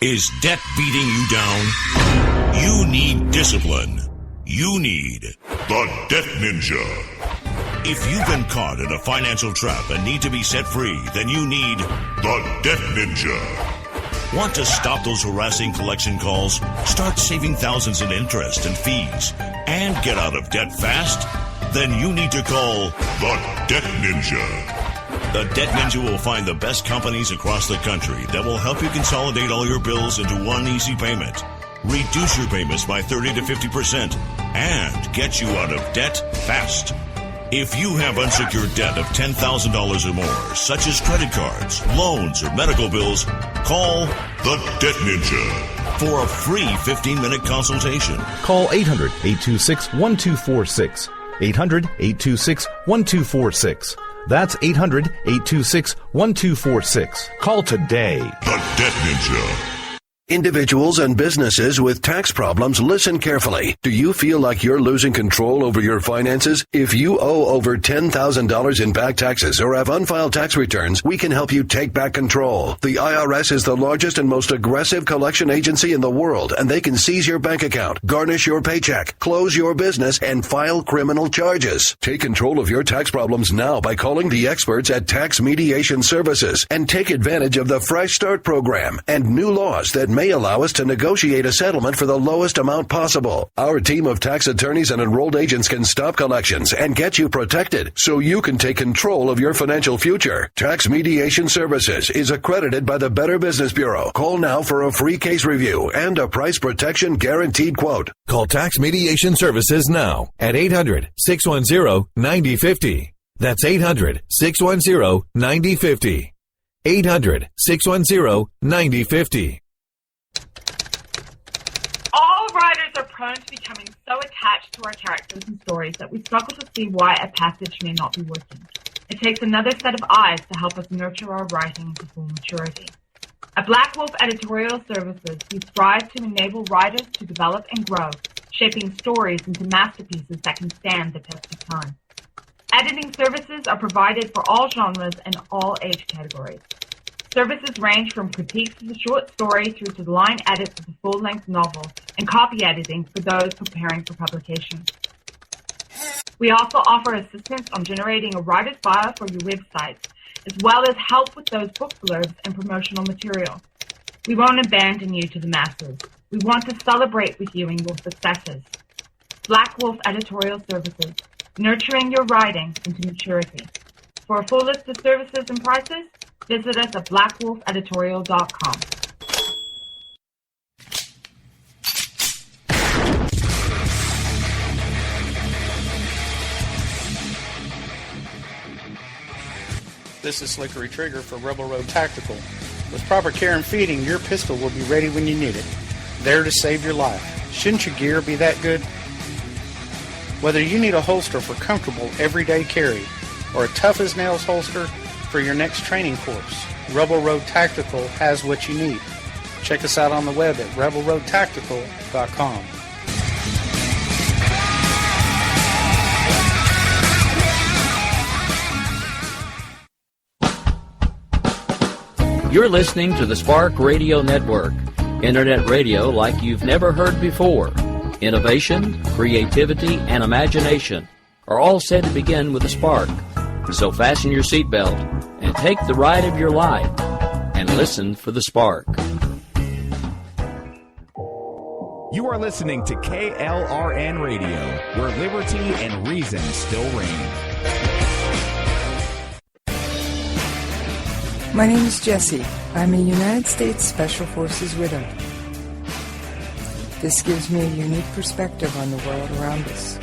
Is debt beating you down? You need discipline. You need the Debt Ninja. If you've been caught in a financial trap and need to be set free, then you need the Debt Ninja. Want to stop those harassing collection calls, start saving thousands in interest and fees, and get out of debt fast? Then you need to call the Debt Ninja. The Debt Ninja will find the best companies across the country that will help you consolidate all your bills into one easy payment, reduce your payments by 30 to 50%, and get you out of debt fast. If you have unsecured debt of $10,000 or more, such as credit cards, loans, or medical bills, call the Debt Ninja for a free 15-minute consultation. Call 800-826-1246. 800-826-1246. That's 800-826-1246. Call today. The Debt Ninja. Individuals and businesses with tax problems, listen carefully. Do you feel like you're losing control over your finances? If you owe over $10,000 in back taxes or have unfiled tax returns, we can help you take back control. The IRS is the largest and most aggressive collection agency in the world, and they can seize your bank account, garnish your paycheck, close your business, and file criminal charges. Take control of your tax problems now by calling the experts at Tax Mediation Services and take advantage of the Fresh Start program and new laws that may allow us to negotiate a settlement for the lowest amount possible. Our team of tax attorneys and enrolled agents can stop collections and get you protected so you can take control of your financial future. Tax Mediation Services is accredited by the Better Business Bureau. Call now for a free case review and a price protection guaranteed quote. Call Tax Mediation Services now at 800-610-9050. That's 800-610-9050. 800-610-9050. All writers are prone to becoming so attached to our characters and stories that we struggle to see why a passage may not be working. It takes another set of eyes to help us nurture our writing to full maturity. At Black Wolf Editorial Services, we strive to enable writers to develop and grow, shaping stories into masterpieces that can stand the test of time. Editing services are provided for all genres and all age categories. Services range from critiques of the short story through to the line edits of the full-length novel and copy editing for those preparing for publication. We also offer assistance on generating a writer's bio for your website, as well as help with those book blurbs and promotional material. We won't abandon you to the masses. We want to celebrate with you in your successes. Black Wolf Editorial Services, nurturing your writing into maturity. For a full list of services and prices, visit us at blackwolfeditorial.com. This is Slickery Trigger for Rebel Road Tactical. With proper care and feeding, your pistol will be ready when you need it. There to save your life. Shouldn't your gear be that good? Whether you need a holster for comfortable everyday carry or a tough-as-nails holster for your next training course, Rebel Road Tactical has what you need. Check us out on the web at rebelroadtactical.com. You're listening to the Spark Radio Network, internet radio like you've never heard before. Innovation, creativity, and imagination are all said to begin with a spark. So fasten your seatbelt and take the ride of your life and listen for the spark. You are listening to KLRN Radio, where liberty and reason still reign. My name is Jessie. I'm a United States Special Forces widow. This gives me a unique perspective on the world around us.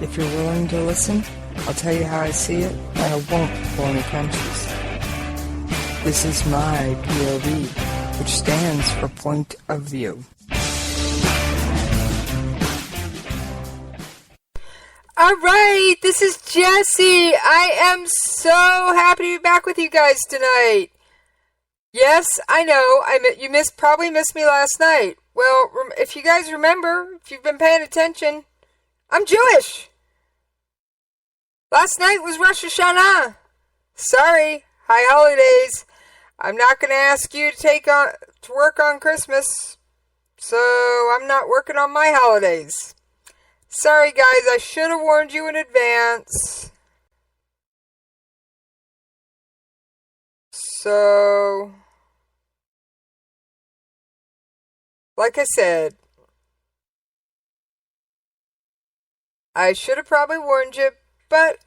If you're willing to listen, I'll tell you how I see it, and I won't pull any punches. This is my POV, which stands for Point of View. All right, this is Jessie. I am so happy to be back with you guys tonight. Yes, I know, you probably missed me last night. Well, if you guys remember, if you've been paying attention, I'm Jewish. Last night was Rosh Hashanah. Sorry, high holidays. I'm not going to ask you to work on Christmas, so I'm not working on my holidays. Sorry, guys, I should have warned you in advance. So, like I said, I should have probably warned you, but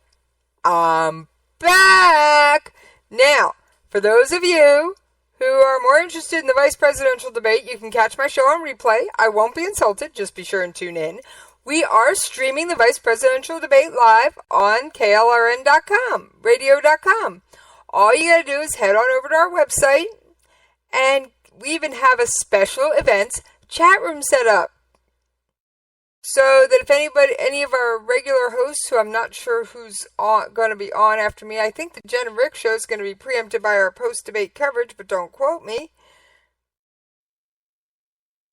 I'm back! Now, for those of you who are more interested in the vice presidential debate, you can catch my show on replay. I won't be insulted, just be sure and tune in. We are streaming the vice presidential debate live on KLRN.com, radio.com. All you gotta do is head on over to our website, and we even have a special events chat room set up. So that if any of our regular hosts, who I'm not sure who's going to be on after me, I think the Jen and Rick show is going to be preempted by our post-debate coverage, but don't quote me.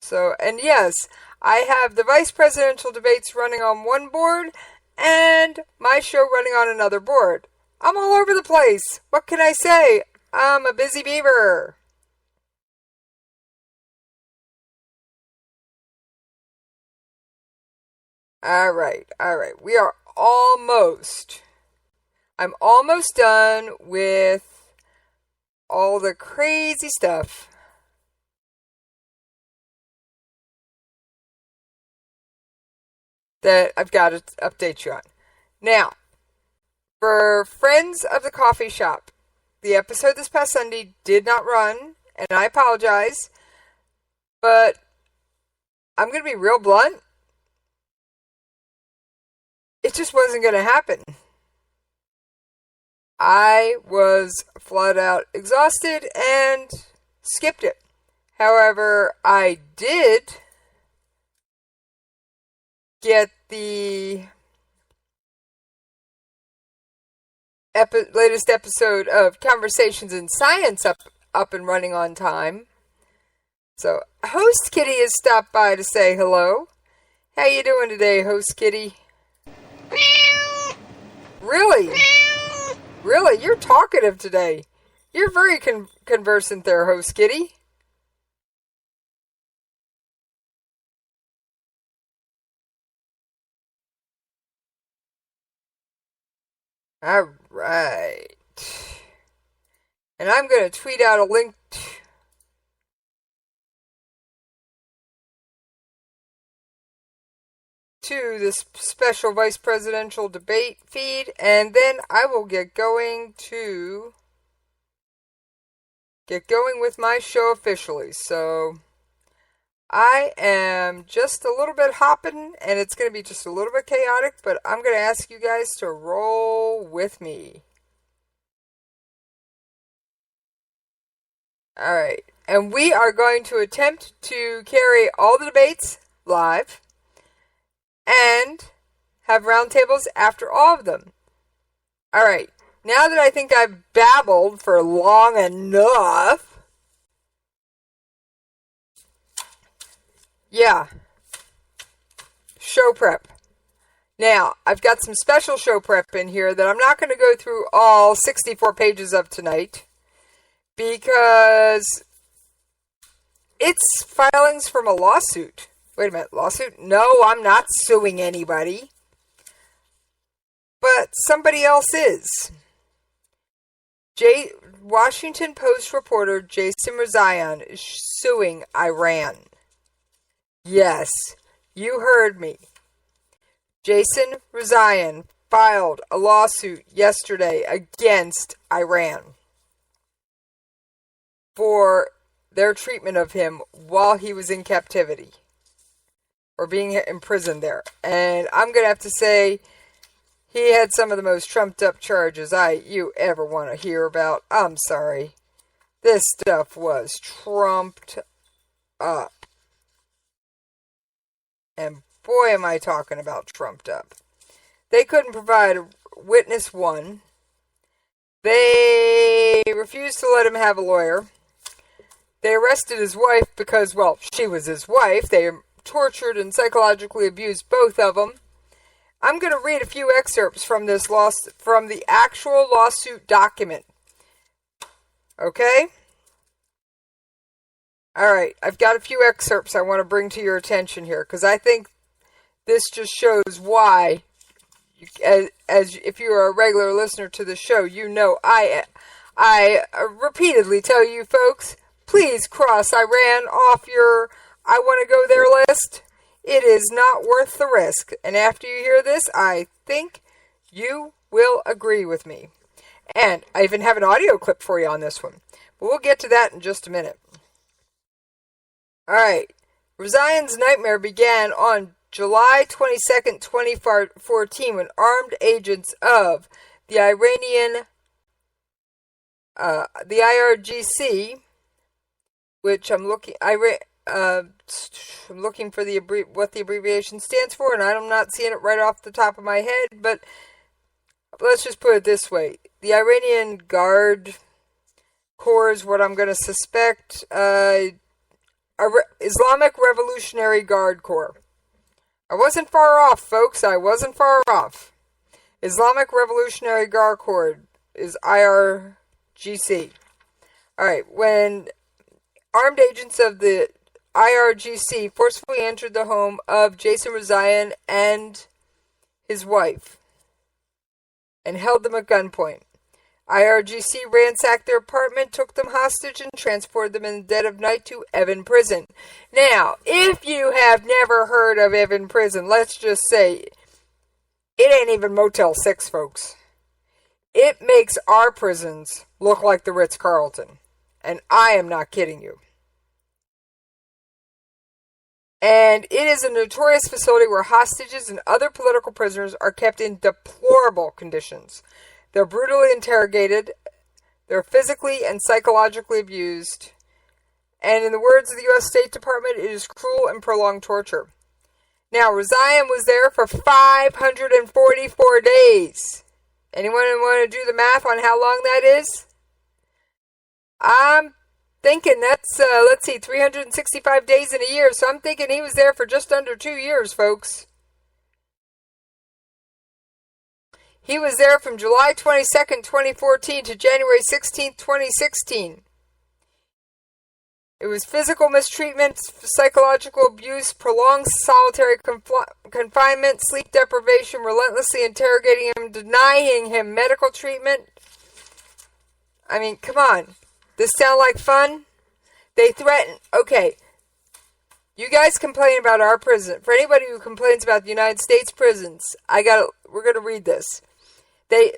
So, and yes, I have the vice presidential debates running on one board and my show running on another board. I'm all over the place. What can I say? I'm a busy beaver. All right. I'm almost done with all the crazy stuff. That I've got to update you on. Now, for friends of the coffee shop, the episode this past Sunday did not run, and I apologize, but I'm going to be real blunt. It just wasn't going to happen. I was flat out exhausted and skipped it. However, I did get the latest episode of Conversations in Science up and running on time. So, Host Kitty has stopped by to say hello. How you doing today, Host Kitty? Really? Really? You're talkative today. You're very conversant there, Host Kitty. All right. And I'm going to tweet out a link to this special vice presidential debate feed, and then I will get going with my show officially. So I am just a little bit hopping, and it's going to be just a little bit chaotic, but I'm going to ask you guys to roll with me. All right, and we are going to attempt to carry all the debates live and have roundtables after all of them. All right, now that I think I've babbled for long enough, yeah, show prep. Now, I've got some special show prep in here that I'm not going to go through all 64 pages of tonight because it's filings from a lawsuit. Wait a minute, lawsuit? No, I'm not suing anybody. But somebody else is. Washington Post reporter Jason Rezaian is suing Iran. Yes, you heard me. Jason Rezaian filed a lawsuit yesterday against Iran for their treatment of him while he was in captivity or being imprisoned there. And I'm going to have to say he had some of the most trumped up charges you ever want to hear about. I'm sorry. This stuff was trumped up. And boy, am I talking about trumped up. They couldn't provide a witness one. They refused to let him have a lawyer. They arrested his wife because, well, she was his wife. They tortured and psychologically abused both of them. I'm going to read a few excerpts from this from the actual lawsuit document. Okay? All right, I've got a few excerpts I want to bring to your attention here, because I think this just shows why, as if you are a regular listener to the show, you know I repeatedly tell you folks, please cross Iran off your I want to go there list. It is not worth the risk. And after you hear this, I think you will agree with me. And I even have an audio clip for you on this one. But we'll get to that in just a minute. Alright. Rezaian's nightmare began on July 22nd, 2014 when armed agents of the Iranian, the IRGC, which I'm looking for what the abbreviation stands for, and I'm not seeing it right off the top of my head, but let's just put it this way. The Iranian Guard Corps is what I'm going to suspect. Islamic Revolutionary Guard Corps. I wasn't far off, folks. I wasn't far off. Islamic Revolutionary Guard Corps is IRGC. Alright, when armed agents of the IRGC forcefully entered the home of Jason Rezaian and his wife and held them at gunpoint. IRGC ransacked their apartment, took them hostage, and transported them in the dead of night to Evin Prison. Now, if you have never heard of Evin Prison, let's just say it ain't even Motel 6, folks. It makes our prisons look like the Ritz-Carlton. And I am not kidding you. And it is a notorious facility where hostages and other political prisoners are kept in deplorable conditions. They're brutally interrogated, they're physically and psychologically abused, and in the words of the U.S. State Department, it is cruel and prolonged torture. Now, Rezaian was there for 544 days. Anyone want to do the math on how long that is? I'm thinking that's, 365 days in a year, so I'm thinking he was there for just under 2 years, folks. He was there from July 22nd, 2014 to January 16th, 2016. It was physical mistreatment, psychological abuse, prolonged solitary confinement, sleep deprivation, relentlessly interrogating him, denying him medical treatment. I mean, come on. This sound like fun? They threaten. Okay. You guys complain about our prison. For anybody who complains about the United States prisons, we're going to read this. He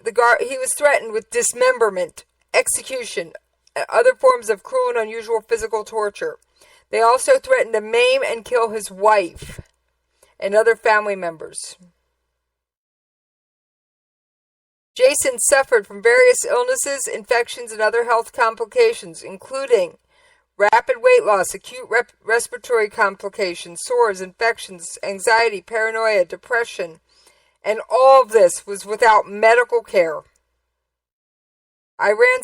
was threatened with dismemberment, execution, and other forms of cruel and unusual physical torture. They also threatened to maim and kill his wife and other family members. Jason suffered from various illnesses, infections, and other health complications, including rapid weight loss, acute respiratory complications, sores, infections, anxiety, paranoia, depression, and all of this was without medical care. Iran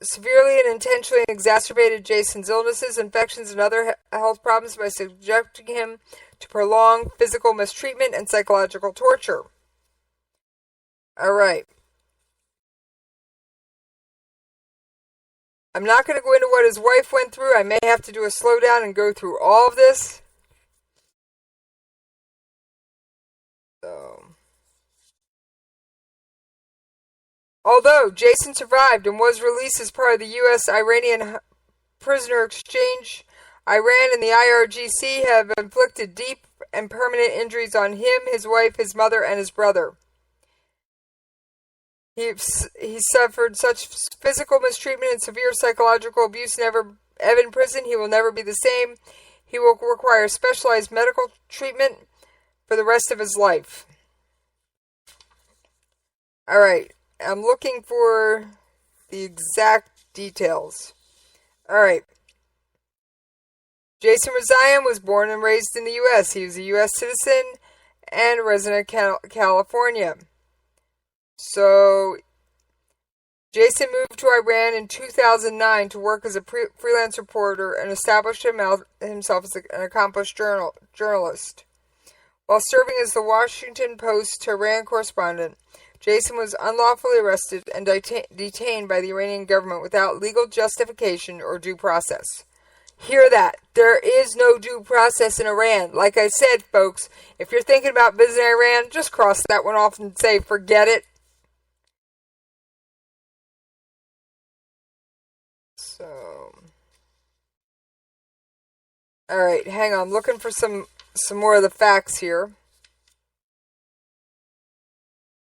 severely and intentionally exacerbated Jason's illnesses, infections, and other health problems by subjecting him to prolonged physical mistreatment and psychological torture. Alright. I'm not going to go into what his wife went through. I may have to do a slowdown and go through all of this. Although Jason survived and was released as part of the U.S.-Iranian prisoner exchange, Iran and the IRGC have inflicted deep and permanent injuries on him, his wife, his mother, and his brother. He suffered such physical mistreatment and severe psychological abuse in Evin Prison, he will never be the same. He will require specialized medical treatment for the rest of his life. Alright. I'm looking for the exact details. Alright. Jason Rezaian was born and raised in the U.S. He was a U.S. citizen and a resident of California. So, Jason moved to Iran in 2009 to work as a freelance reporter and established himself as an accomplished journalist. While serving as the Washington Post Tehran correspondent, Jason was unlawfully arrested and detained by the Iranian government without legal justification or due process. Hear that. There is no due process in Iran. Like I said, folks, if you're thinking about visiting Iran, just cross that one off and say, forget it. So, alright, hang on. I'm looking for some more of the facts here.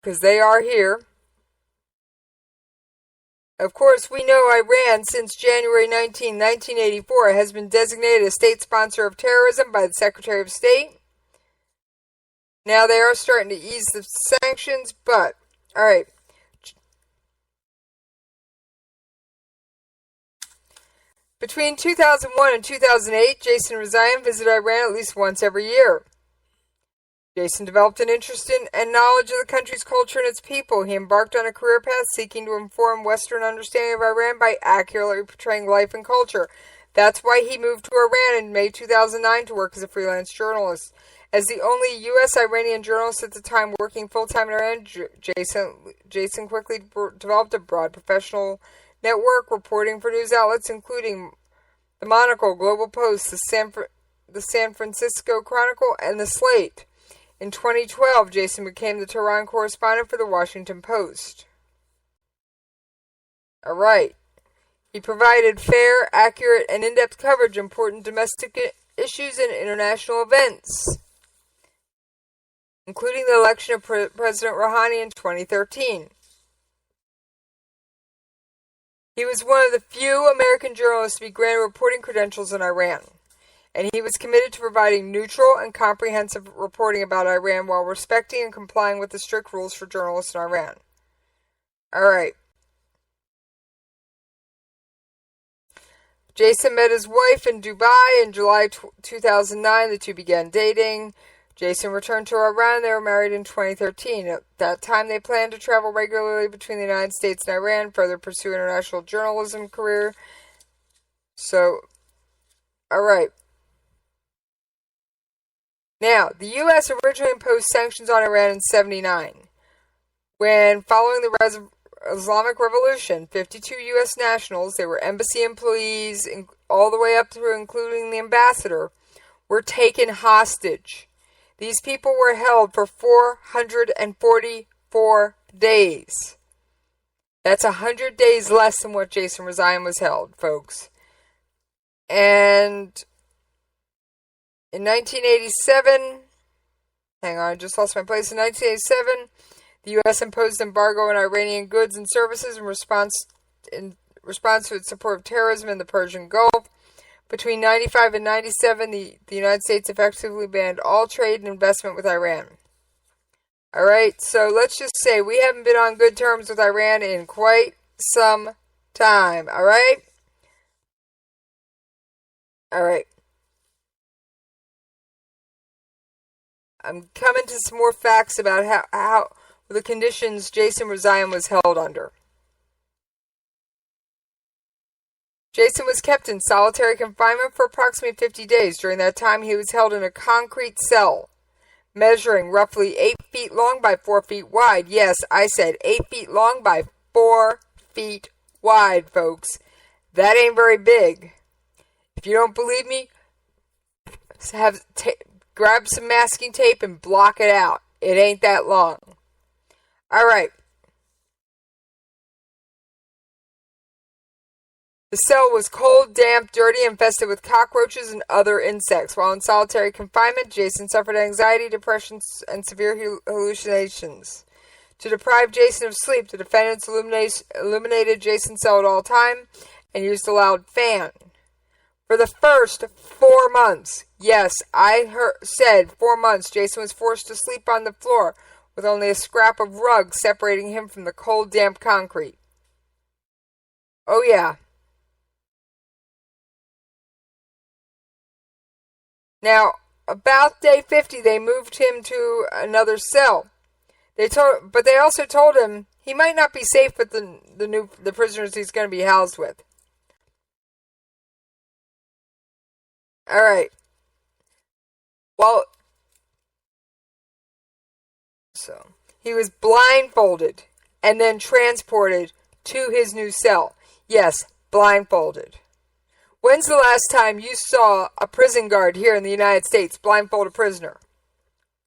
Because they are here. Of course, we know Iran, since January 19, 1984, has been designated a state sponsor of terrorism by the Secretary of State. Now they are starting to ease the sanctions, but, alright. Between 2001 and 2008, Jason Rezaian visited Iran at least once every year. Jason developed an interest in and knowledge of the country's culture and its people. He embarked on a career path seeking to inform Western understanding of Iran by accurately portraying life and culture. That's why he moved to Iran in May 2009 to work as a freelance journalist. As the only U.S.-Iranian journalist at the time working full-time in Iran, Jason quickly developed a broad professional network reporting for news outlets including the Monocle, Global Post, the San Francisco Chronicle, and the Slate. In 2012, Jason became the Tehran correspondent for the Washington Post. Alright. He provided fair, accurate, and in-depth coverage of important domestic issues and international events, including the election of President Rouhani in 2013. He was one of the few American journalists to be granted reporting credentials in Iran, and he was committed to providing neutral and comprehensive reporting about Iran while respecting and complying with the strict rules for journalists in Iran. Alright. Jason met his wife in Dubai in July 2009. The two began dating. Jason returned to Iran and they were married in 2013. At that time, they planned to travel regularly between the United States and Iran, further pursue international journalism career. So, alright. Now, the U.S. originally imposed sanctions on Iran in 1979, when, following the Islamic Revolution, 52 U.S. nationals, they were embassy employees, all the way up through including the ambassador, were taken hostage. These people were held for 444 days. That's 100 days less than what Jason Rezaian was held, folks. And in 1987, hang on, I just lost my place. In 1987, the U.S. imposed embargo on Iranian goods and services in response to its support of terrorism in the Persian Gulf. Between 1995 and 1997, the United States effectively banned all trade and investment with Iran. Alright, so let's just say we haven't been on good terms with Iran in quite some time. Alright? Alright. I'm coming to some more facts about how the conditions Jason Rezaian was held under. Jason was kept in solitary confinement for approximately 50 days. During that time, he was held in a concrete cell, measuring roughly 8 feet long by 4 feet wide. Yes, I said 8 feet long by 4 feet wide, folks. That ain't very big. If you don't believe me, grab some masking tape and block it out. It ain't that long. Alright. The cell was cold, damp, dirty, infested with cockroaches and other insects. While in solitary confinement, Jason suffered anxiety, depression, and severe hallucinations. To deprive Jason of sleep, the defendants illuminated Jason's cell at all times and used a loud fan. For the first 4 months, yes, said 4 months, Jason was forced to sleep on the floor with only a scrap of rug separating him from the cold, damp concrete. Oh yeah. Now, about day 50, they moved him to another cell. But they also told him he might not be safe with the prisoners he's going to be housed with. Alright. Well, so he was blindfolded and then transported to his new cell. Yes, blindfolded. When's the last time you saw a prison guard here in the United States blindfold a prisoner?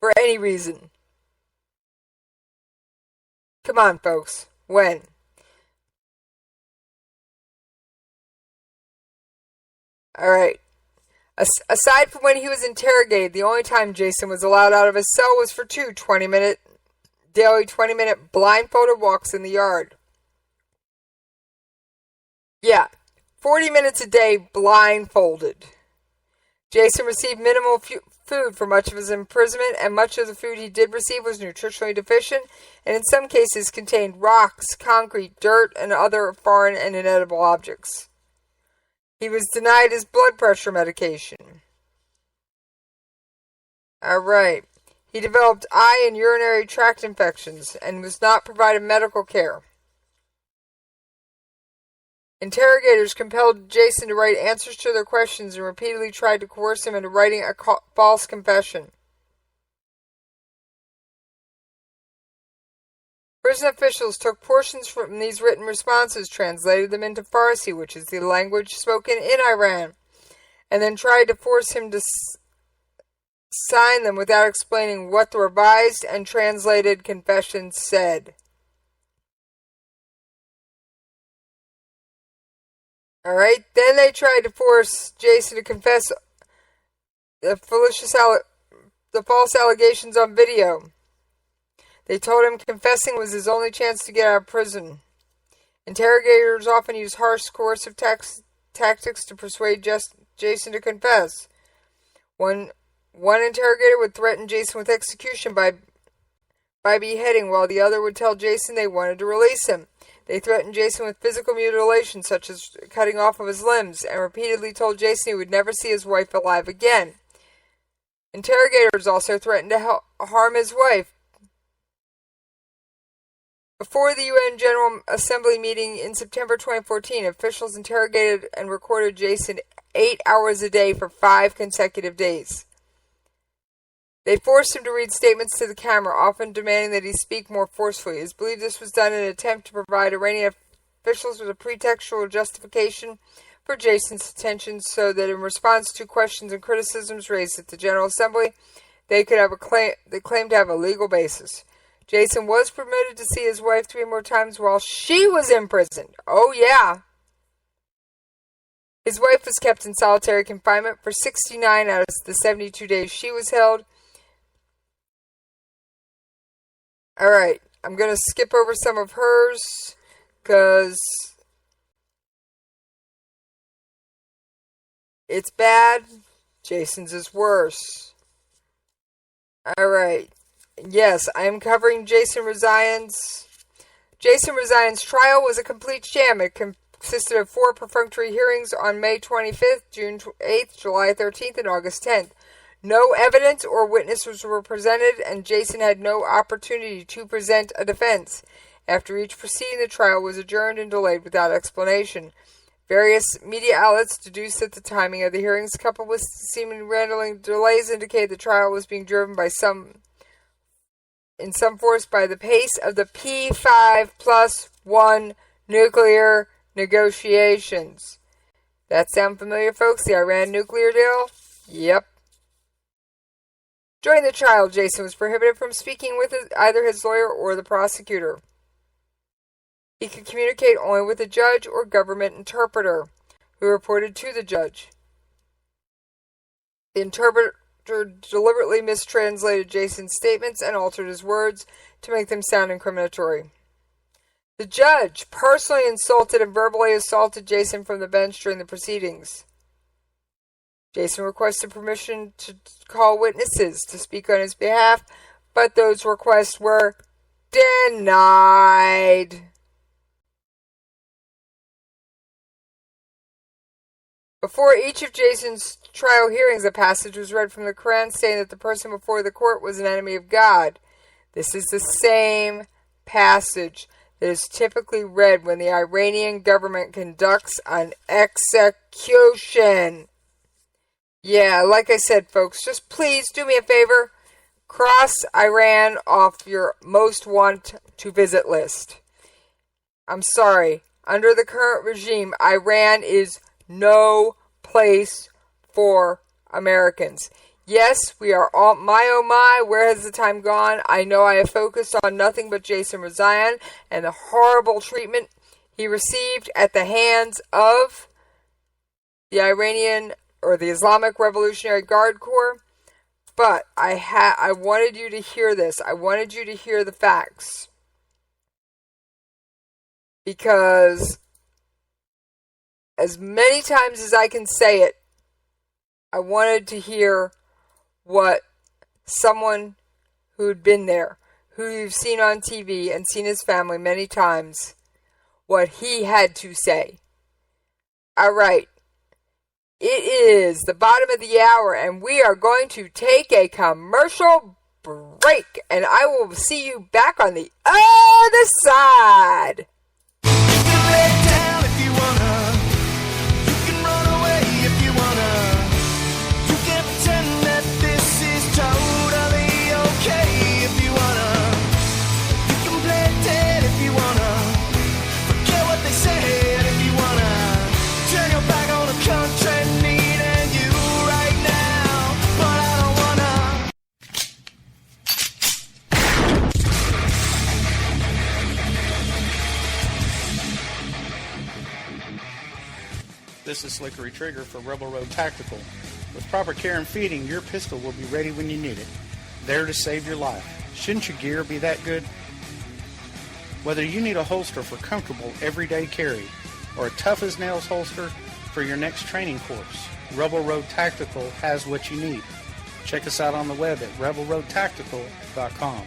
For any reason. Come on, folks. When? Alright. Aside from when he was interrogated, the only time Jason was allowed out of his cell was for two daily 20-minute blindfolded walks in the yard. Yeah, 40 minutes a day blindfolded. Jason received minimal food for much of his imprisonment, and much of the food he did receive was nutritionally deficient, and in some cases contained rocks, concrete, dirt, and other foreign and inedible objects. He was denied his blood pressure medication. Alright. He developed eye and urinary tract infections and was not provided medical care. Interrogators compelled Jason to write answers to their questions and repeatedly tried to coerce him into writing a false confession. Prison officials took portions from these written responses, translated them into Farsi, which is the language spoken in Iran, and then tried to force him to sign them without explaining what the revised and translated confession said. Alright, then they tried to force Jason to confess the false allegations on video. They told him confessing was his only chance to get out of prison. Interrogators often use harsh, coercive tactics to persuade Jason to confess. One interrogator would threaten Jason with execution by beheading, while the other would tell Jason they wanted to release him. They threatened Jason with physical mutilation, such as cutting off of his limbs, and repeatedly told Jason he would never see his wife alive again. Interrogators also threatened to harm his wife. Before the UN General Assembly meeting in September 2014, officials interrogated and recorded Jason 8 hours a day for 5 consecutive days. They forced him to read statements to the camera, often demanding that he speak more forcefully. It is believed this was done in an attempt to provide Iranian officials with a pretextual justification for Jason's detention, so that in response to questions and criticisms raised at the General Assembly, they claimed to have a legal basis. Jason was permitted to see his wife 3 more times while she was imprisoned. Oh, yeah. His wife was kept in solitary confinement for 69 out of the 72 days she was held. Alright, I'm going to skip over some of hers, because it's bad. Jason's is worse. Alright. Yes, I am covering Jason Rezaian's. Jason Rezaian's trial was a complete sham. It consisted of 4 perfunctory hearings on May 25th, June 8th, July 13th, and August 10th. No evidence or witnesses were presented, and Jason had no opportunity to present a defense. After each proceeding, the trial was adjourned and delayed without explanation. Various media outlets deduced that the timing of the hearings, coupled with seeming random delays, indicated the trial was being driven by some force by the pace of the P5+1 nuclear negotiations. That sound familiar, folks? The Iran nuclear deal? Yep. During the trial, Jason was prohibited from speaking with either his lawyer or the prosecutor. He could communicate only with a judge or government interpreter, who reported to the judge. The interpreter deliberately mistranslated Jason's statements and altered his words to make them sound incriminatory. The judge personally insulted and verbally assaulted Jason from the bench during the proceedings. Jason requested permission to call witnesses to speak on his behalf, but those requests were denied. Before each of Jason's trial hearings, a passage was read from the Quran saying that the person before the court was an enemy of God. This is the same passage that is typically read when the Iranian government conducts an execution. Yeah, like I said, folks, just please do me a favor. Cross Iran off your most want to visit list. I'm sorry. Under the current regime, Iran is no place for Americans. Yes, we are all, oh my, where has the time gone? I know I have focused on nothing but Jason Rezaian and the horrible treatment he received at the hands of the Iranian or the Islamic Revolutionary Guard Corps. But I wanted you to hear this. I wanted you to hear the facts. Because as many times as I can say it, I wanted to hear what someone who had been there, who you've seen on TV and seen his family many times, what he had to say. All right. It is the bottom of the hour, and we are going to take a commercial break, and I will see you back on the other side. You can lay down if you wanna. You can run away if you wanna. You can pretend that this is totally okay if you wanna. You can play dead if you wanna. Forget what they said if you wanna. Turn your back on the country. This is Slickery Trigger for Rebel Road Tactical. With proper care and feeding, your pistol will be ready when you need it. There to save your life. Shouldn't your gear be that good? Whether you need a holster for comfortable everyday carry or a tough-as-nails holster for your next training course, Rebel Road Tactical has what you need. Check us out on the web at rebelroadtactical.com.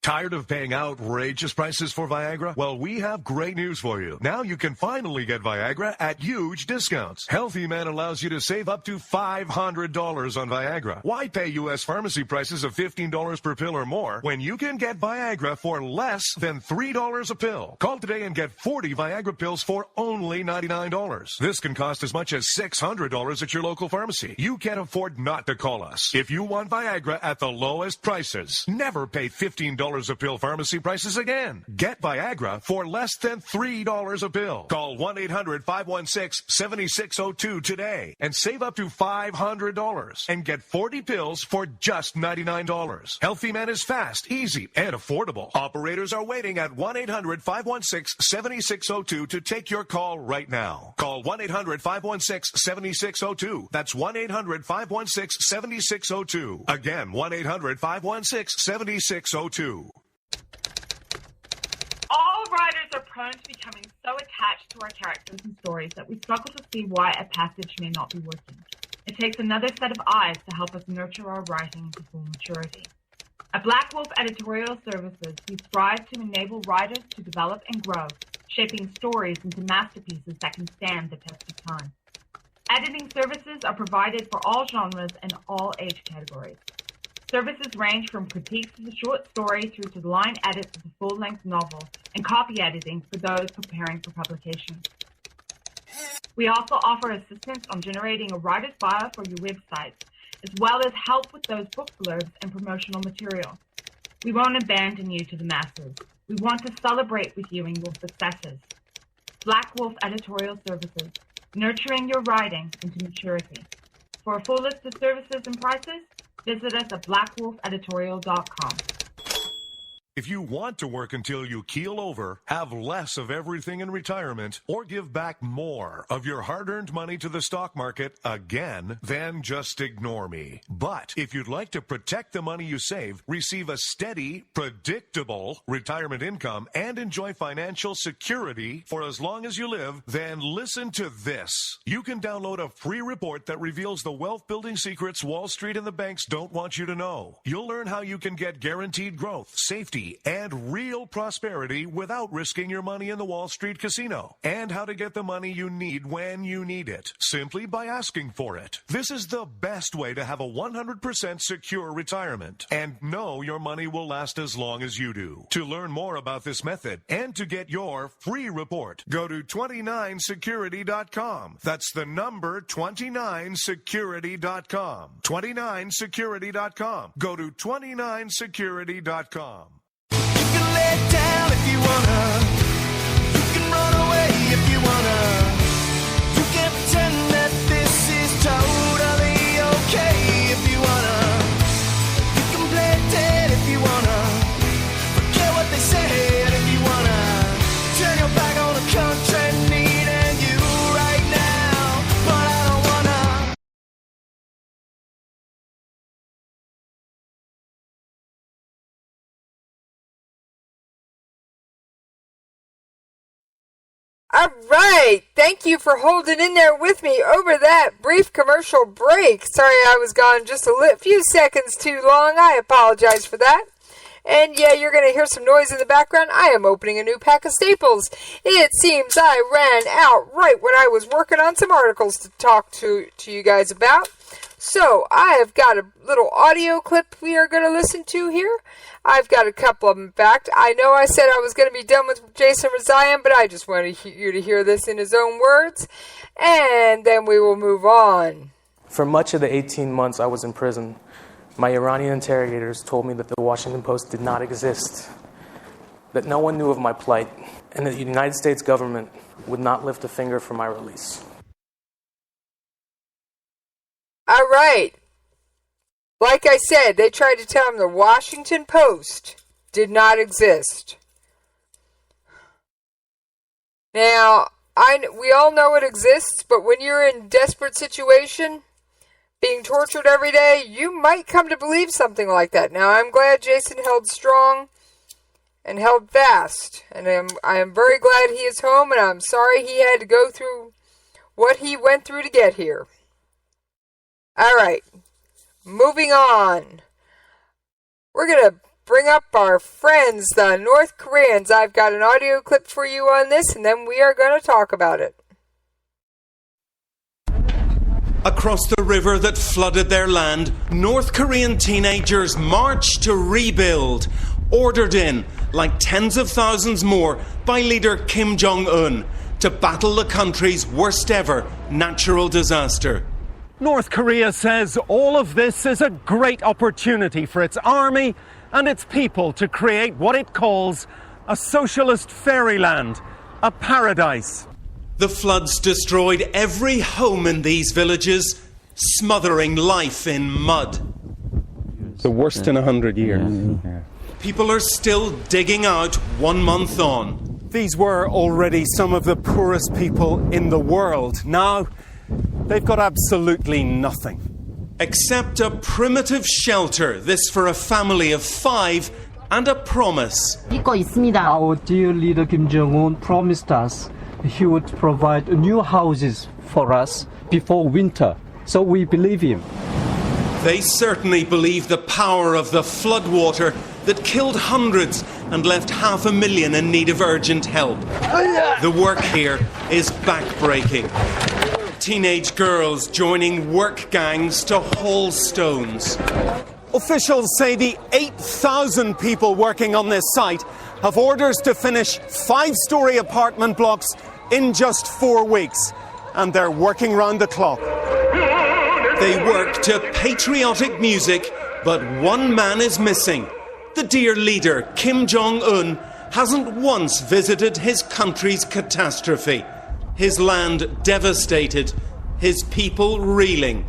Tired of paying outrageous prices for Viagra? Well, we have great news for you. Now you can finally get Viagra at huge discounts. Healthy Man allows you to save up to $500 on Viagra. Why pay U.S. pharmacy prices of $15 per pill or more when you can get Viagra for less than $3 a pill? Call today and get 40 Viagra pills for only $99. This can cost as much as $600 at your local pharmacy. You can't afford not to call us. If you want Viagra at the lowest prices, never pay $15 a pill pharmacy prices again. Get Viagra for less than $3 a pill. Call 1-800-516-7602 today and save up to $500 and get 40 pills for just $99. Healthy Man is fast, easy, and affordable. Operators are waiting at 1-800-516-7602 to take your call right now. Call 1-800-516-7602. That's 1-800-516-7602. Again, 1-800-516-7602. All writers are prone to becoming so attached to our characters and stories that we struggle to see why a passage may not be working. It takes another set of eyes to help us nurture our writing into full maturity. At Black Wolf Editorial Services, we strive to enable writers to develop and grow, shaping stories into masterpieces that can stand the test of time. Editing services are provided for all genres and all age categories. Services range from critiques of the short story through to the line edits of the full-length novel and copy editing for those preparing for publication. We also offer assistance on generating a writer's bio for your websites, as well as help with those book blurbs and promotional material. We won't abandon you to the masses. We want to celebrate with you in your successes. Black Wolf Editorial Services, nurturing your writing into maturity. For a full list of services and prices, visit us at blackwolfeditorial.com. If you want to work until you keel over, have less of everything in retirement, or give back more of your hard-earned money to the stock market again, then just ignore me. But if you'd like to protect the money you save, receive a steady, predictable retirement income, and enjoy financial security for as long as you live, then listen to this. You can download a free report that reveals the wealth-building secrets Wall Street and the banks don't want you to know. You'll learn how you can get guaranteed growth, safety, and real prosperity without risking your money in the Wall Street casino, and how to get the money you need when you need it, simply by asking for it. This is the best way to have a 100% secure retirement and know your money will last as long as you do. To learn more about this method and to get your free report, go to 29security.com. That's the number 29security.com. 29security.com. Go to 29security.com. You can lay All right. Thank you for holding in there with me over that brief commercial break. Sorry I was gone just a few seconds too long. I apologize for that. And yeah, you're going to hear some noise in the background. I am opening a new pack of staples. It seems I ran out right when I was working on some articles to talk to you guys about. So I have got a little audio clip we are going to listen to here. I've got a couple of them. In fact, I know I said I was going to be done with Jason Rezaian, but I just wanted you to hear this in his own words. And then we will move on. For much of the 18 months I was in prison, my Iranian interrogators told me that the Washington Post did not exist, that no one knew of my plight, and that the United States government would not lift a finger for my release. All right. Like I said, they tried to tell him the Washington Post did not exist. Now, we all know it exists, but when you're in a desperate situation, being tortured every day, you might come to believe something like that. Now, I'm glad Jason held strong and held fast, and I am very glad he is home, and I'm sorry he had to go through what he went through to get here. All right, moving on. We're going to bring up our friends, the North Koreans. I've got an audio clip for you on this, and then we are going to talk about it. Across the river that flooded their land, North Korean teenagers marched to rebuild, ordered in, like tens of thousands more, by leader Kim Jong-un, to battle the country's worst ever natural disaster. North Korea says all of this is a great opportunity for its army and its people to create what it calls a socialist fairyland, a paradise. The floods destroyed every home in these villages, smothering life in mud. The worst in 100 years. People are still digging out 1 month on. These were already some of the poorest people in the world. Now, they've got absolutely nothing. Except a primitive shelter, this for a family of 5, and a promise. Our dear leader Kim Jong-un promised us he would provide new houses for us before winter, so we believe him. They certainly believe the power of the floodwater that killed hundreds and left 500,000 in need of urgent help. The work here is backbreaking. Teenage girls joining work gangs to haul stones. Officials say the 8,000 people working on this site have orders to finish 5-story apartment blocks in just 4 weeks, and they're working round the clock. They work to patriotic music, but one man is missing. The dear leader, Kim Jong-un, hasn't once visited his country's catastrophe. His land devastated, his people reeling.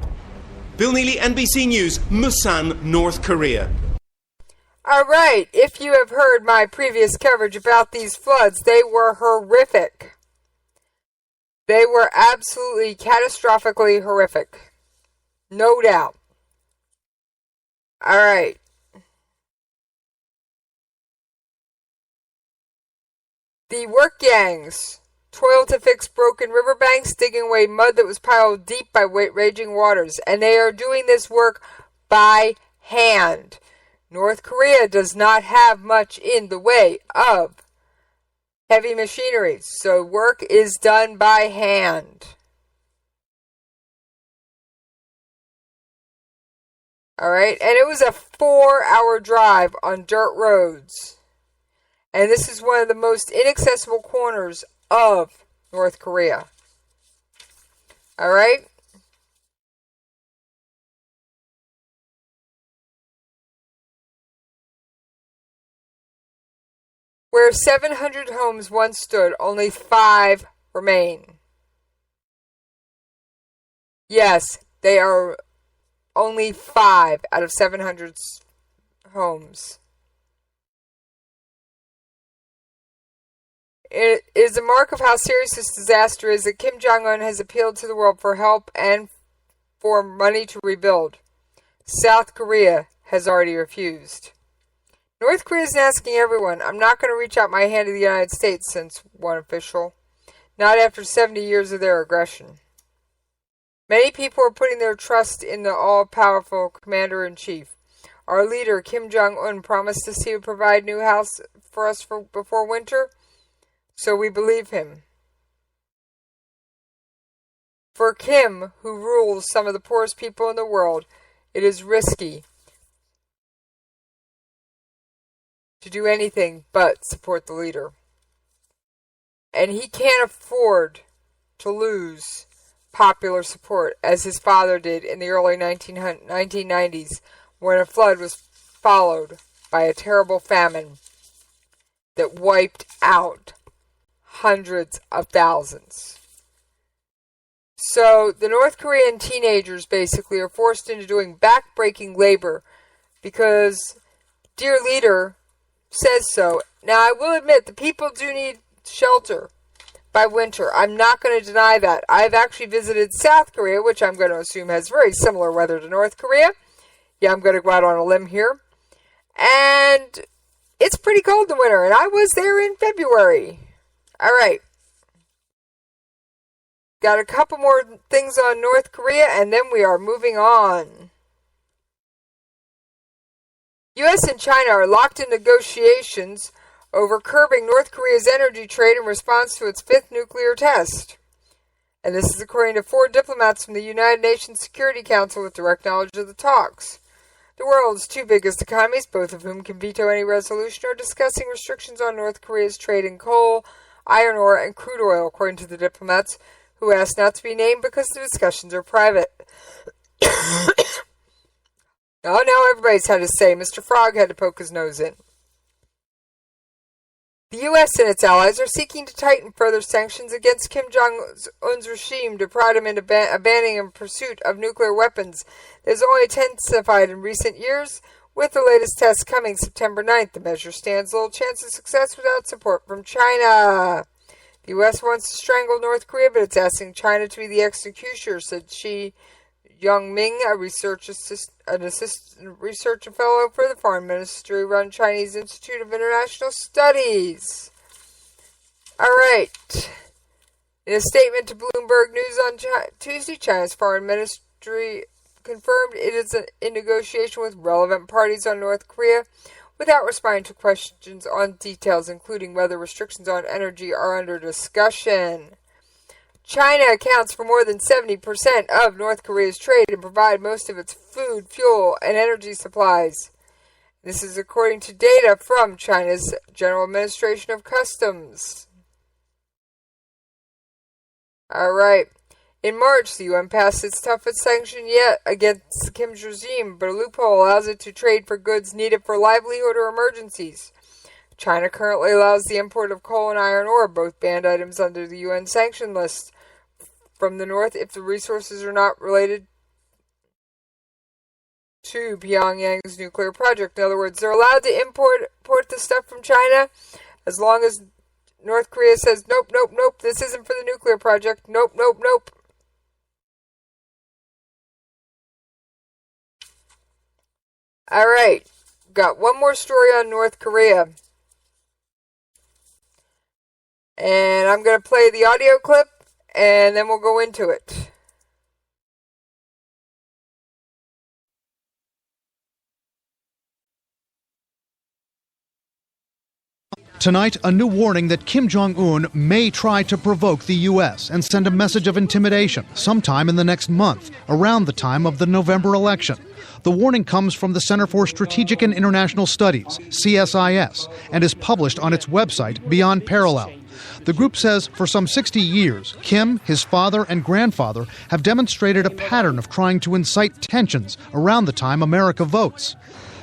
Bill Neely, NBC News, Busan, North Korea. All right, if you have heard my previous coverage about these floods, they were horrific. They were absolutely catastrophically horrific. No doubt. All right. The work gangs toil to fix broken riverbanks, digging away mud that was piled deep by raging waters, and they are doing this work by hand. North Korea does not have much in the way of heavy machinery, so work is done by hand. All right, and it was a 4-hour drive on dirt roads. And this is one of the most inaccessible corners of North Korea. All right? Where 700 homes once stood, only 5 remain. Yes, they are only 5 out of 700 homes. It is a mark of how serious this disaster is that Kim Jong-un has appealed to the world for help and for money to rebuild. South Korea has already refused. North Korea is asking everyone. I'm not going to reach out my hand to the United States, since one official. not after 70 years of their aggression. Many people are putting their trust in the all-powerful commander-in-chief. Our leader, Kim Jong-un, promised us he would provide new house for us before winter, so we believe him. For Kim, who rules some of the poorest people in the world, it is risky to do anything but support the leader. And he can't afford to lose popular support as his father did in the early 1990s when a flood was followed by a terrible famine that wiped out hundreds of thousands. So the North Korean teenagers basically are forced into doing back-breaking labor because dear leader says so. Now I will admit the people do need shelter by winter. I'm not going to deny that. I've actually visited South Korea, which I'm going to assume has very similar weather to North Korea. Yeah, I'm going to go out on a limb here. And it's pretty cold in the winter, and I was there in February. All right. Got a couple more things on North Korea, and then we are moving on. U.S. and China are locked in negotiations over curbing North Korea's energy trade in response to its fifth nuclear test. And this is according to 4 diplomats from the United Nations Security Council with direct knowledge of the talks. The world's 2 biggest economies, both of whom can veto any resolution, are discussing restrictions on North Korea's trade in coal, iron ore, and crude oil, according to the diplomats, who asked not to be named because the discussions are private. Oh, now everybody's had to say. Mr. Frog had to poke his nose in. The U.S. and its allies are seeking to tighten further sanctions against Kim Jong-un's regime to prod him into abandoning in pursuit of nuclear weapons that has only intensified in recent years, with the latest test coming September 9th. The measure stands little chance of success without support from China. The U.S. wants to strangle North Korea, but it's asking China to be the executioner, said Shi Youngming, an assistant research fellow for the Foreign Ministry-run Chinese Institute of International Studies. All right. In a statement to Bloomberg News on Tuesday, China's Foreign Ministry confirmed it is in negotiation with relevant parties on North Korea, without responding to questions on details, including whether restrictions on energy are under discussion. China accounts for more than 70% of North Korea's trade and provides most of its food, fuel, and energy supplies. This is according to data from China's General Administration of Customs. All right. In March, the UN passed its toughest sanction yet against Kim's regime, but a loophole allows it to trade for goods needed for livelihood or emergencies. China currently allows the import of coal and iron ore, both banned items under the UN sanction list, from the north if the resources are not related to Pyongyang's nuclear project. In other words, they're allowed to import the stuff from China as long as North Korea says, nope, nope, nope, this isn't for the nuclear project. Nope, nope, nope. All right, got one more story on North Korea. And I'm going to play the audio clip, and then we'll go into it. Tonight, a new warning that Kim Jong-un may try to provoke the U.S. and send a message of intimidation sometime in the next month, around the time of the November election. The warning comes from the Center for Strategic and International Studies, CSIS, and is published on its website, Beyond Parallel. The group says for some 60 years, Kim, his father, and grandfather have demonstrated a pattern of trying to incite tensions around the time America votes.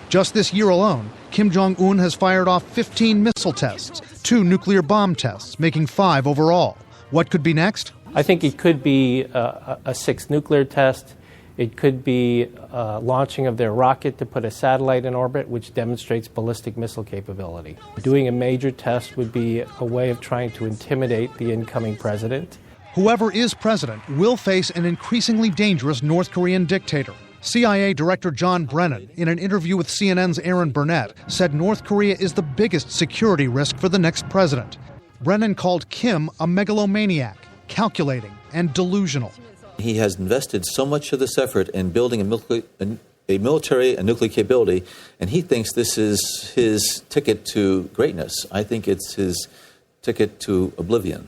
Just this year alone, Kim Jong-un has fired off 15 missile tests, 2 nuclear bomb tests, making 5 overall. What could be next? I think it could be a 6th nuclear test. It could be launching of their rocket to put a satellite in orbit, which demonstrates ballistic missile capability. Doing a major test would be a way of trying to intimidate the incoming president. Whoever is president will face an increasingly dangerous North Korean dictator. CIA Director John Brennan, in an interview with CNN's Aaron Burnett, said North Korea is the biggest security risk for the next president. Brennan called Kim a megalomaniac, calculating and delusional. He has invested so much of this effort in building a military and nuclear capability, and he thinks this is his ticket to greatness. I think it's his ticket to oblivion.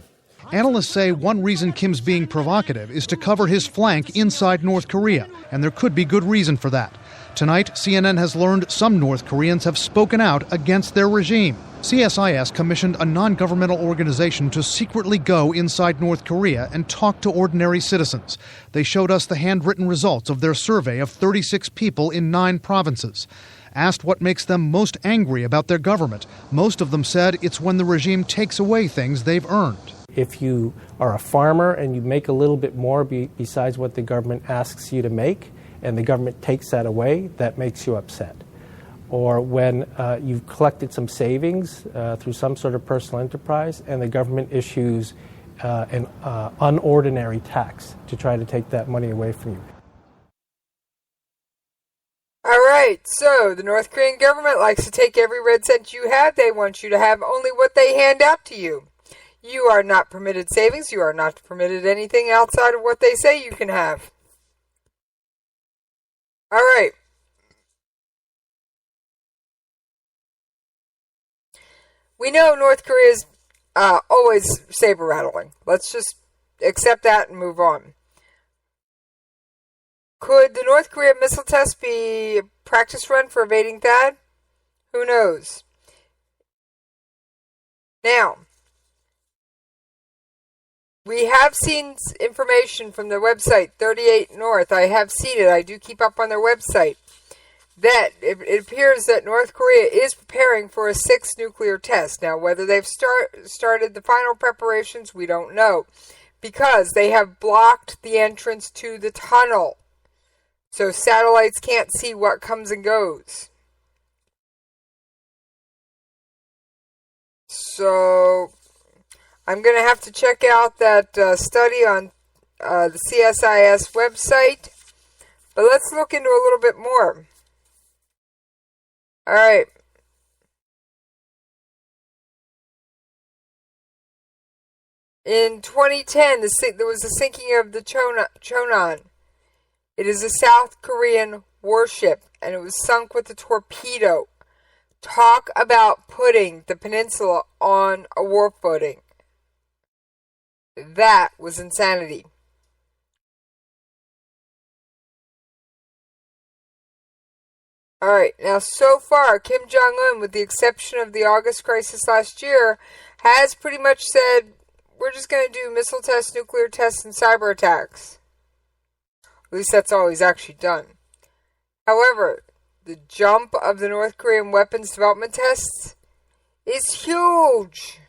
Analysts say one reason Kim's being provocative is to cover his flank inside North Korea, and there could be good reason for that. Tonight, CNN has learned some North Koreans have spoken out against their regime. CSIS commissioned a non-governmental organization to secretly go inside North Korea and talk to ordinary citizens. They showed us the handwritten results of their survey of 36 people in 9 provinces. Asked what makes them most angry about their government, most of them said it's when the regime takes away things they've earned. If you are a farmer and you make a little bit more besides what the government asks you to make, and the government takes that away, that makes you upset. Or when you've collected some savings through some sort of personal enterprise and the government issues an unordinary tax to try to take that money away from you. All right, so the North Korean government likes to take every red cent you have. They want you to have only what they hand out to you. You are not permitted savings. You are not permitted anything outside of what they say you can have. All right. We know North Korea is always saber rattling. Let's just accept that and move on. Could the North Korea missile test be a practice run for evading THAAD? Who knows? Now, we have seen information from their website, 38 North. I have seen it. I do keep up on their website. That it appears that North Korea is preparing for a 6th nuclear test. Now, whether they've started the final preparations, we don't know, because they have blocked the entrance to the tunnel, so satellites can't see what comes and goes. So I'm going to have to check out that study on the CSIS website, but let's look into a little bit more. All right. In 2010, there was a sinking of the Chonan. It is a South Korean warship, and it was sunk with a torpedo. Talk about putting the peninsula on a war footing. That was insanity. Alright, now so far, Kim Jong-un, with the exception of the August crisis last year, has pretty much said, we're just going to do missile tests, nuclear tests, and cyber attacks. At least that's all he's actually done. However, the jump of the North Korean weapons development tests is huge.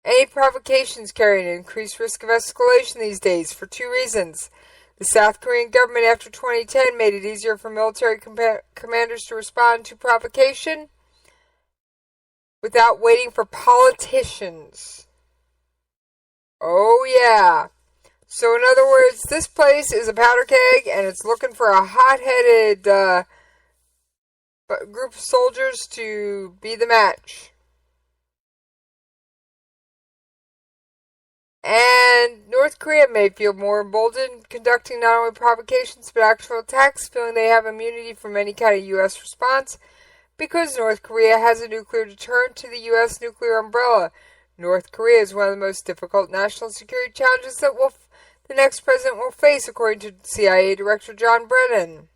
Any provocations carry an increased risk of escalation these days for 2 reasons. The South Korean government after 2010 made it easier for military commanders to respond to provocation without waiting for politicians. Oh yeah. So in other words, this place is a powder keg and it's looking for a hot-headed group of soldiers to be the match. And North Korea may feel more emboldened conducting not only provocations but actual attacks, feeling they have immunity from any kind of U.S. response because North Korea has a nuclear deterrent to the U.S. nuclear umbrella. North Korea is one of the most difficult national security challenges that the next president will face, according to CIA Director John Brennan.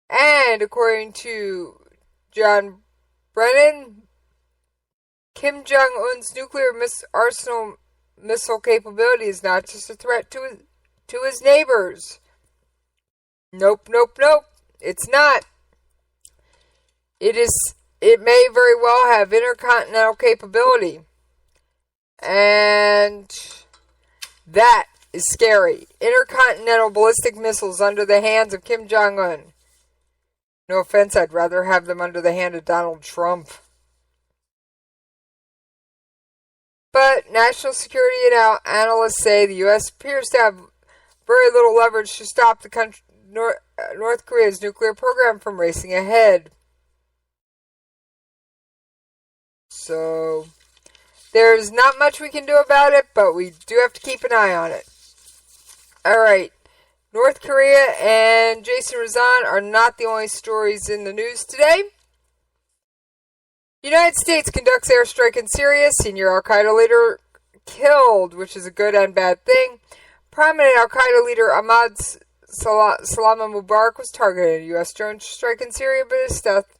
And according to John Brennan, Kim Jong-un's nuclear arsenal missile capability is not just a threat to his neighbors. Nope. It's not. It may very well have intercontinental capability. And that is scary. Intercontinental ballistic missiles under the hands of Kim Jong-un. No offense, I'd rather have them under the hand of Donald Trump. But national security analysts say the U.S. appears to have very little leverage to stop the North Korea's nuclear program from racing ahead. So, there's not much we can do about it, but we do have to keep an eye on it. Alright, North Korea and Jason Razan are not the only stories in the news today. United States conducts airstrike in Syria. Senior Al-Qaeda leader killed, which is a good and bad thing. Prominent Al-Qaeda leader Ahmad Salama Mubarak was targeted in a U.S. drone strike in Syria, but his death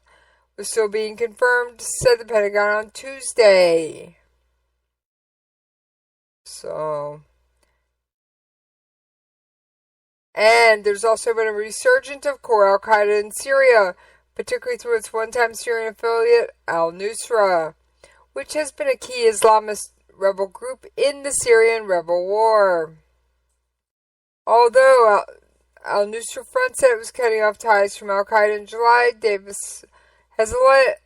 was still being confirmed, said the Pentagon on Tuesday. So, and there's also been a resurgence of core Al-Qaeda in Syria, particularly through its one-time Syrian affiliate, Al-Nusra, which has been a key Islamist rebel group in the Syrian rebel war. Although Al-Nusra Front said it was cutting off ties from Al-Qaeda in July, Davis alleged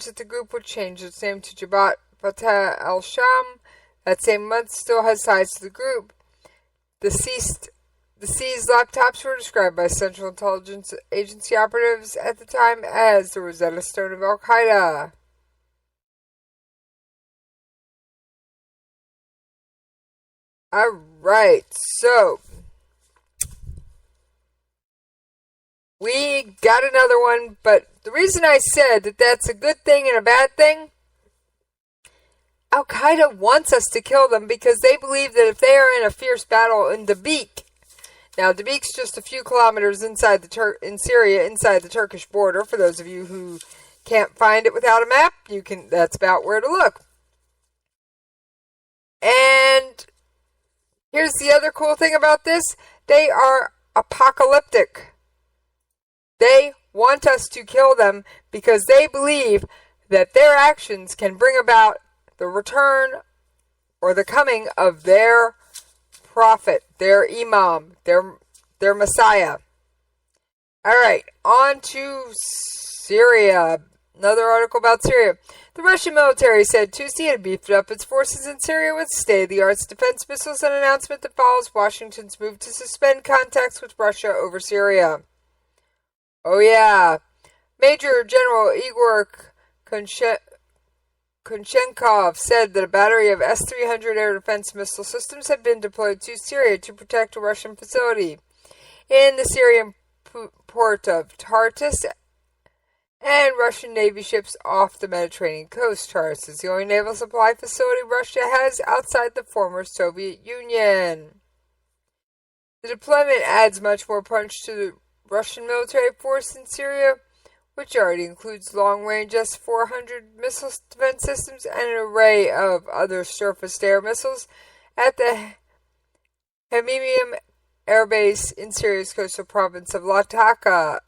that the group would change its name to Jabhat Fatah al-Sham. That same month still has ties to the group. The seized laptops were described by Central Intelligence Agency operatives at the time as the Rosetta Stone of Al-Qaeda. Alright, so we got another one, but the reason I said that that's a good thing and a bad thing, Al-Qaeda wants us to kill them because they believe that if they are in a fierce battle in Dabiq, now Dabiq's just a few kilometers inside in Syria, inside the Turkish border. For those of you who can't find it without a map, that's about where to look. And here's the other cool thing about this. They are apocalyptic. They want us to kill them because they believe that their actions can bring about the return or the coming of their prophet, their imam, their messiah. Alright, on to Syria. Another article about Syria. The Russian military said Tuesday it had beefed up its forces in Syria with state-of-the-art defense missiles, an announcement that follows Washington's move to suspend contacts with Russia over Syria. Oh yeah. Major General Igor Konchenkov said that a battery of S-300 air defense missile systems had been deployed to Syria to protect a Russian facility in the Syrian port of Tartus and Russian Navy ships off the Mediterranean coast. Tartus is the only naval supply facility Russia has outside the former Soviet Union. The deployment adds much more punch to the Russian military force in Syria, which already includes long-range S-400 missile defense systems and an array of other surface-to-air missiles at the Hmeimim Air Base in Syria's coastal province of Latakia.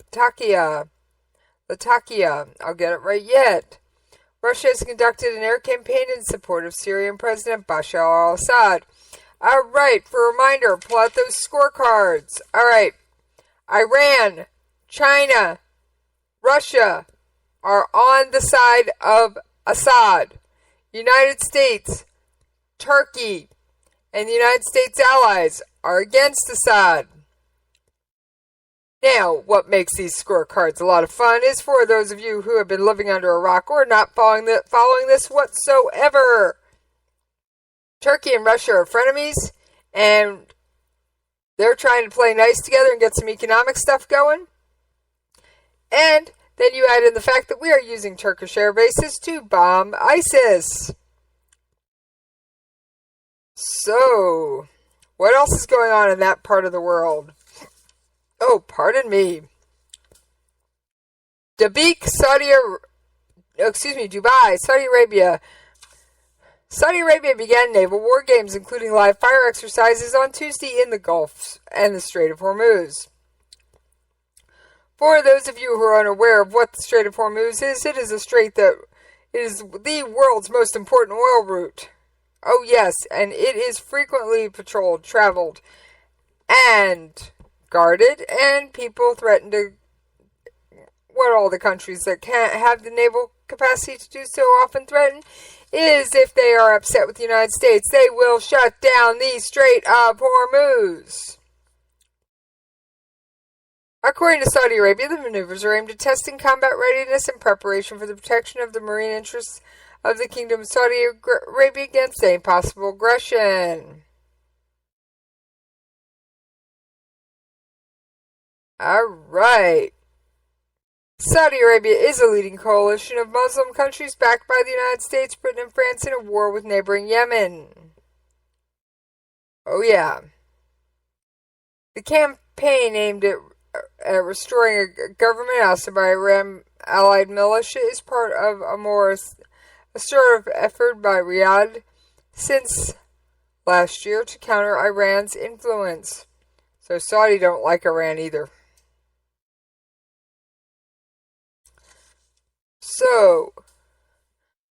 I'll get it right yet. Russia has conducted an air campaign in support of Syrian President Bashar al-Assad. Alright, for a reminder, pull out those scorecards. Alright, Iran, China, Russia are on the side of Assad. United States, Turkey, and the United States allies are against Assad. Now, what makes these scorecards a lot of fun is for those of you who have been living under a rock or not following this whatsoever. Turkey and Russia are frenemies, and they're trying to play nice together and get some economic stuff going. And then you add in the fact that we are using Turkish air bases to bomb ISIS. So, what else is going on in that part of the world? Oh, pardon me. Dubai, Saudi Arabia. Saudi Arabia began naval war games, including live fire exercises, on Tuesday in the Gulf and the Strait of Hormuz. For those of you who are unaware of what the Strait of Hormuz is, it is a strait that is the world's most important oil route. Oh yes, and it is frequently patrolled, traveled, and guarded, and people threaten to, what all the countries that can't have the naval capacity to do so often threaten, is if they are upset with the United States, they will shut down the Strait of Hormuz. According to Saudi Arabia, the maneuvers are aimed at testing combat readiness and preparation for the protection of the marine interests of the Kingdom of Saudi Arabia against any possible aggression. Alright. Saudi Arabia is a leading coalition of Muslim countries backed by the United States, Britain, and France in a war with neighboring Yemen. Oh yeah. The campaign aimed at restoring a government ousted by Iran allied militia is part of a more assertive effort by Riyadh since last year to counter Iran's influence. So Saudi don't like Iran either. So,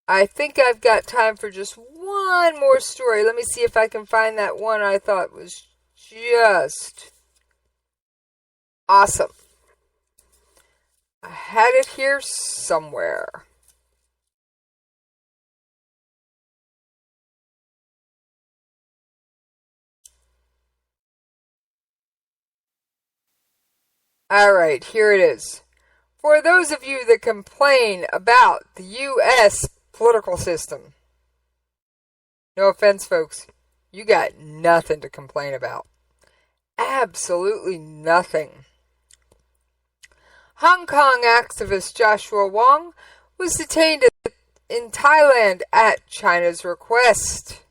I think I've got time for just one more story. Let me see if I can find that one I thought was just awesome. I had it here somewhere. Alright, here it is. For those of you that complain about the U.S. political system, no offense, folks, you got nothing to complain about. Absolutely nothing. Hong Kong activist Joshua Wong was detained in Thailand at China's request.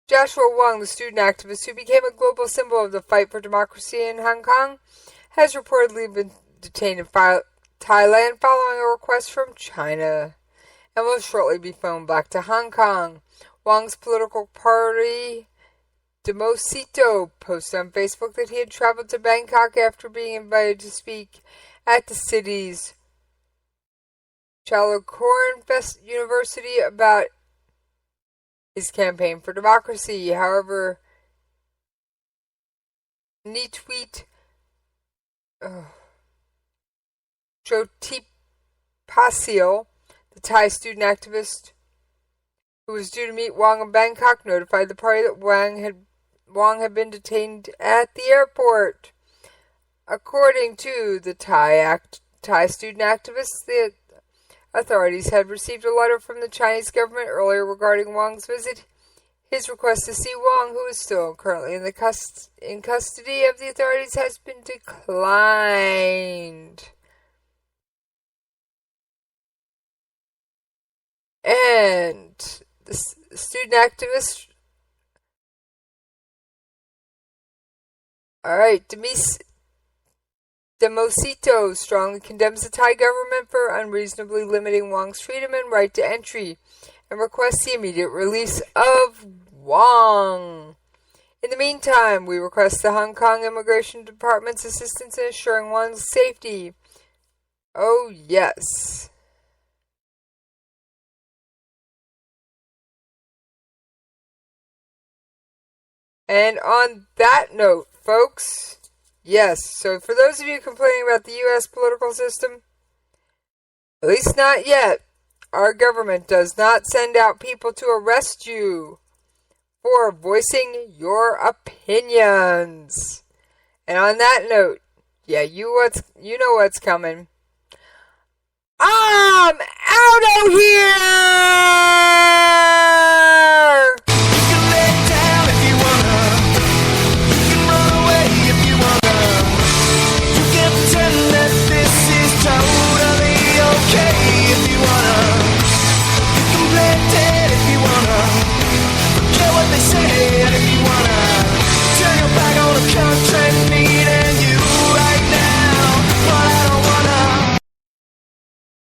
Joshua Wong, the student activist who became a global symbol of the fight for democracy in Hong Kong, has reportedly been detained in Thailand following a request from China and will shortly be flown back to Hong Kong. Wong's political party, Demosito, posted on Facebook that he had traveled to Bangkok after being invited to speak at the city's Chulalongkorn University about his campaign for democracy. However, Nitweet Chotipasil, the Thai student activist who was due to meet Wong in Bangkok, notified the party that Wong had been detained at the airport. According to the Thai student activist, the authorities had received a letter from the Chinese government earlier regarding Wong's visit. His request to see Wong, who is still currently in custody of the authorities, has been declined. And the student activist, Demosito strongly condemns the Thai government for unreasonably limiting Wong's freedom and right to entry, and requests the immediate release of Wong. In the meantime, we request the Hong Kong Immigration Department's assistance in assuring Wong's safety. Oh, yes. And on that note, folks, yes, so for those of you complaining about the U.S. political system, at least not yet, our government does not send out people to arrest you for voicing your opinions. And on that note, yeah, you know what's coming. I'm out of here!